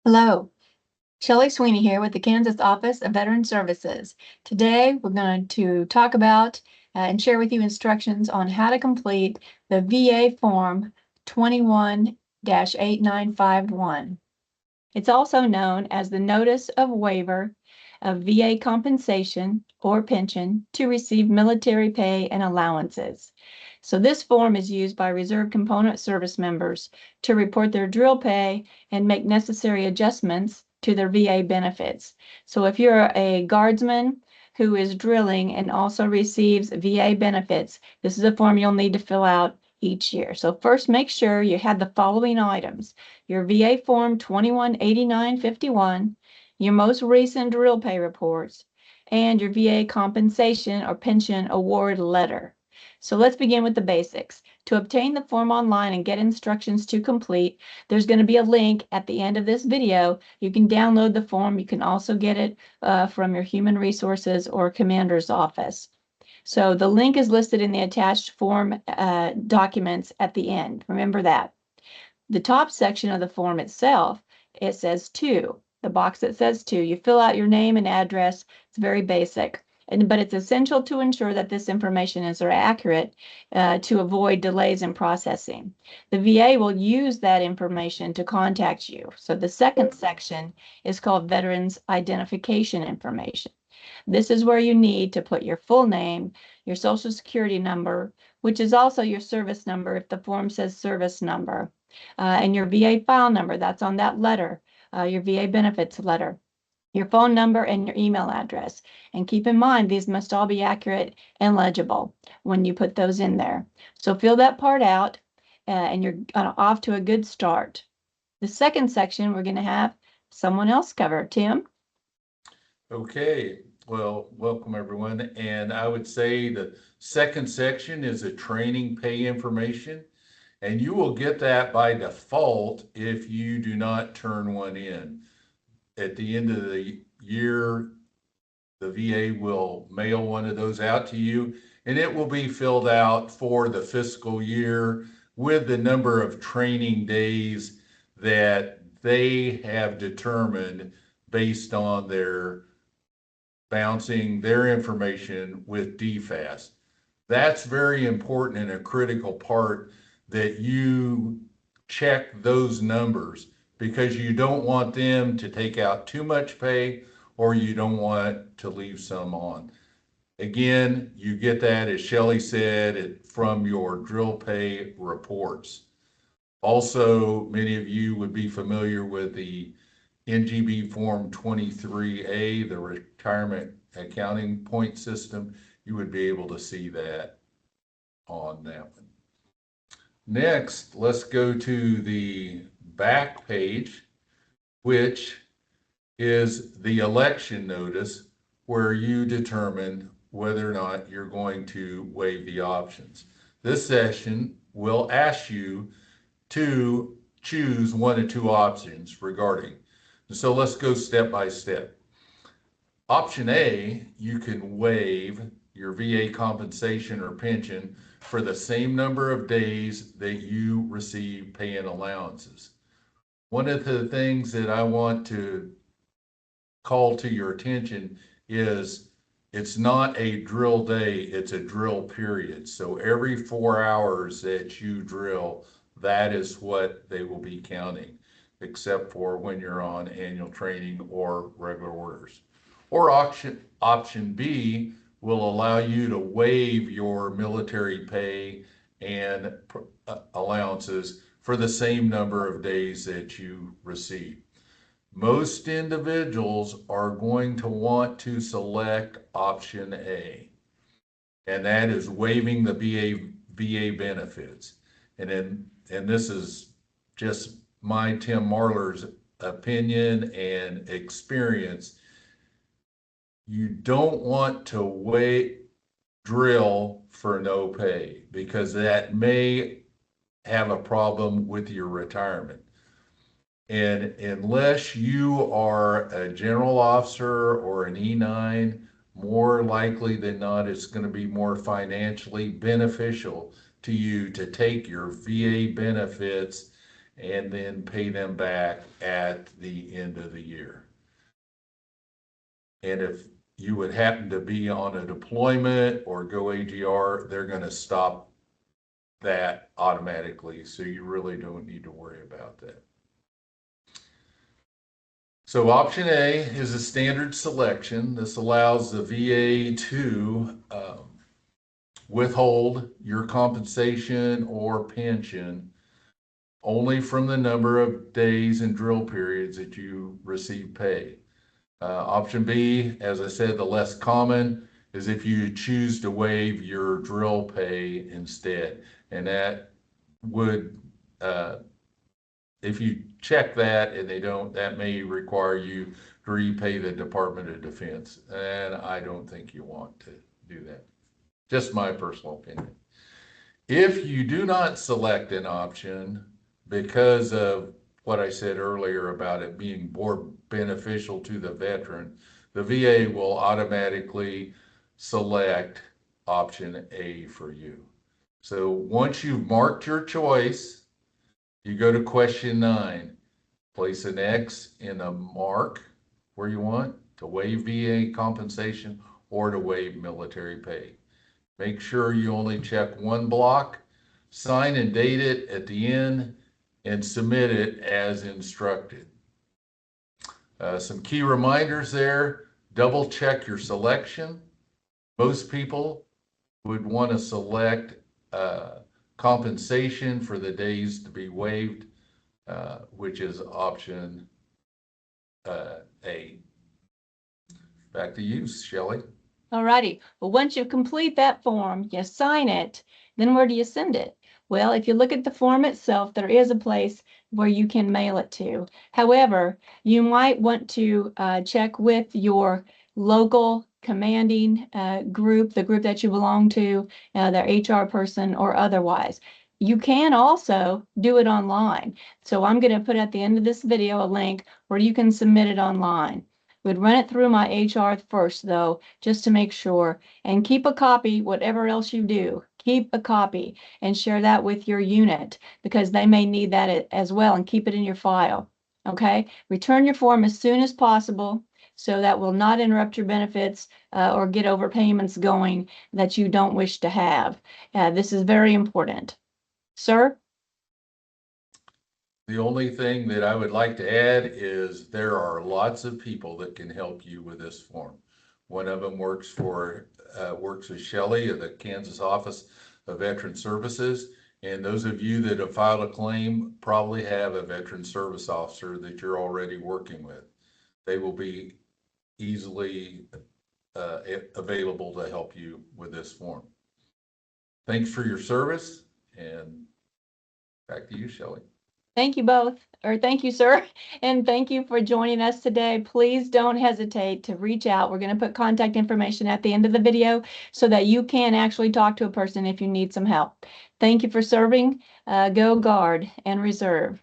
Hello, Shelley Sweeney here with the Kansas Office of Veteran Services. Today, we're going to talk about and share with you instructions on how to complete the VA Form 21-8951. It's also known as the Notice of Waiver of VA Compensation or Pension to receive military pay and allowances. So this form is used by reserve component service members to report their drill pay and make necessary adjustments to their VA benefits. So if you're a guardsman who is drilling and also receives VA benefits, this is a form you'll need to fill out each year. So first, make sure you have the following items: your VA Form 218951, your most recent drill pay reports, and your VA compensation or pension award letter. So let's begin with the basics. To obtain the form online and get instructions to complete, there's going to be a link at the end of this video. You can download the form. You can also get it from your Human Resources or Commander's office. So the link is listed in the attached form documents at the end. Remember that. The top section of the form itself, it says to. The box that says to, you fill out your name and address. It's very basic, but it's essential to ensure that this information is accurate to avoid delays in processing. The VA will use that information to contact you. So the second section is called Veterans Identification Information. This is where you need to put your full name, your Social Security number, which is also your service number if the form says service number, and your VA file number. That's on that letter, your VA benefits letter, your phone number, and your email address. And keep in mind, these must all be accurate and legible when you put those in there. So fill that part out, and you're off to a good start. The second section, we're going to have someone else cover. Tim? Okay, well, welcome everyone. And I would say the second section is a training pay information, and you will get that by default if you do not turn one in. At the end of the year, the VA will mail one of those out to you, and it will be filled out for the fiscal year with the number of training days that they have determined based on their bouncing their information with DFAS. That's very important and a critical part that you check those numbers because you don't want them to take out too much pay or you don't want to leave some on. Again, you get that, as Shelley said, from your drill pay reports. Also, many of you would be familiar with the NGB Form 23A, the Retirement Accounting Point System. You would be able to see that on that one. Next, let's go to the back page, which is the election notice where you determine whether or not you're going to waive the options. This session will ask you to choose one of two options regarding. So let's go step by step. Option A, you can waive your VA compensation or pension for the same number of days that you receive pay and allowances. One of the things that I want to call to your attention is it's not a drill day, it's a drill period. So every 4 hours that you drill, that is what they will be counting, except for when you're on annual training or regular orders. Or option B will allow you to waive your military pay and allowances for the same number of days that you receive. Most individuals are going to want to select option A, and that is waiving the VA benefits. And this is just my Tim Marler's opinion and experience. You don't want to drill for no pay because that may have a problem with your retirement. And unless you are a general officer or an E9, more likely than not, it's going to be more financially beneficial to you to take your VA benefits and then pay them back at the end of the year. And if you would happen to be on a deployment or go AGR, they're going to stop that automatically. So you really don't need to worry about that. So option A is a standard selection. This allows the VA to withhold your compensation or pension only from the number of days and drill periods that you receive pay. Option B, as I said, the less common is if you choose to waive your drill pay instead. And that would, if you check that and they don't, that may require you to repay the Department of Defense. And I don't think you want to do that. Just my personal opinion. If you do not select an option because of what I said earlier about it being more beneficial to the veteran, the VA will automatically select option A for you. So once you've marked your choice, you go to question 9. Place an X in a mark where you want to waive VA compensation or to waive military pay. Make sure you only check one block, sign and date it at the end, and submit it as instructed. Some key reminders there: double check your selection. Most people would want to select compensation for the days to be waived, which is option A. Back to you, Shelley. All righty. Well, once you complete that form, you sign it, then where do you send it? Well, if you look at the form itself, there is a place where you can mail it to. However, you might want to check with your local commanding group, the group that you belong to, their HR person or otherwise. You can also do it online. So I'm going to put at the end of this video a link where you can submit it online. We'd run it through my HR first, though, just to make sure. And keep a copy, whatever else you do. Keep a copy and share that with your unit because they may need that as well, and keep it in your file. Okay? Return your form as soon as possible so that will not interrupt your benefits or get overpayments going that you don't wish to have. This is very important. Sir? The only thing that I would like to add is there are lots of people that can help you with this form. One of them works with Shelley at the Kansas Office of Veteran Services. And those of you that have filed a claim probably have a veteran service officer that you're already working with. They will be easily available to help you with this form. Thanks for your service, and back to you, Shelley. Thank you both, or thank you, sir, and thank you for joining us today. Please don't hesitate to reach out. We're going to put contact information at the end of the video so that you can actually talk to a person if you need some help. Thank you for serving. Go Guard and Reserve.